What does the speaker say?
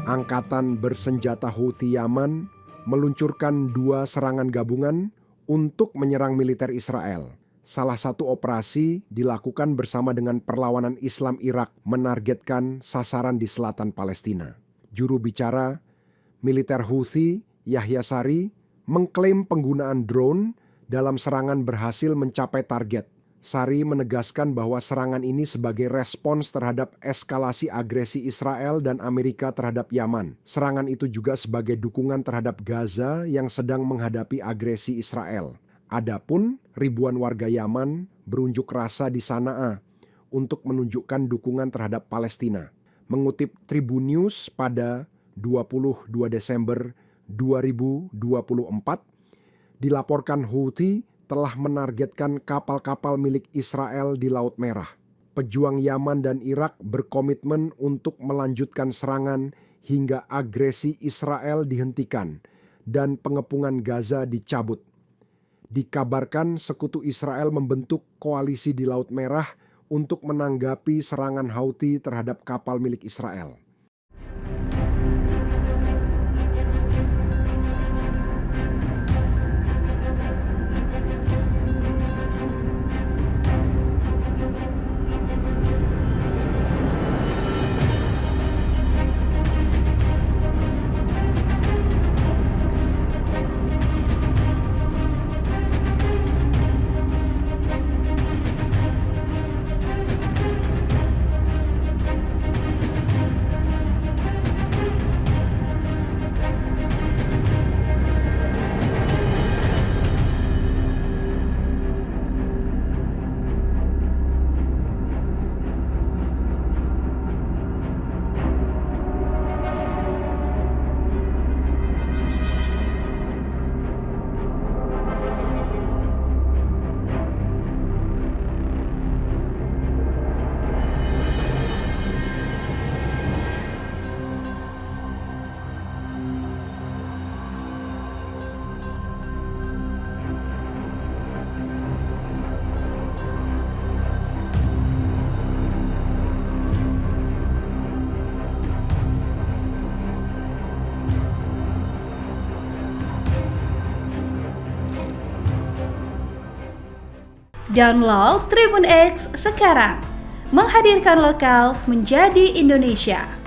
Angkatan bersenjata Houthi Yaman meluncurkan 2 serangan gabungan untuk menyerang militer Israel. Salah satu operasi dilakukan bersama dengan perlawanan Islam Irak menargetkan sasaran di selatan Palestina. Juru bicara militer Houthi, Yahya Sari, mengklaim penggunaan drone dalam serangan berhasil mencapai target. Sari menegaskan bahwa serangan ini sebagai respons terhadap eskalasi agresi Israel dan Amerika terhadap Yaman. Serangan itu juga sebagai dukungan terhadap Gaza yang sedang menghadapi agresi Israel. Adapun ribuan warga Yaman berunjuk rasa di Sana'a untuk menunjukkan dukungan terhadap Palestina. Mengutip Tribun News pada 22 Desember 2024, dilaporkan Houthi telah menargetkan kapal-kapal milik Israel di Laut Merah. Pejuang Yaman dan Irak berkomitmen untuk melanjutkan serangan hingga agresi Israel dihentikan dan pengepungan Gaza dicabut. Dikabarkan sekutu Israel membentuk koalisi di Laut Merah untuk menanggapi serangan Houthi terhadap kapal milik Israel. Download Tribun X sekarang, menghadirkan lokal menjadi Indonesia.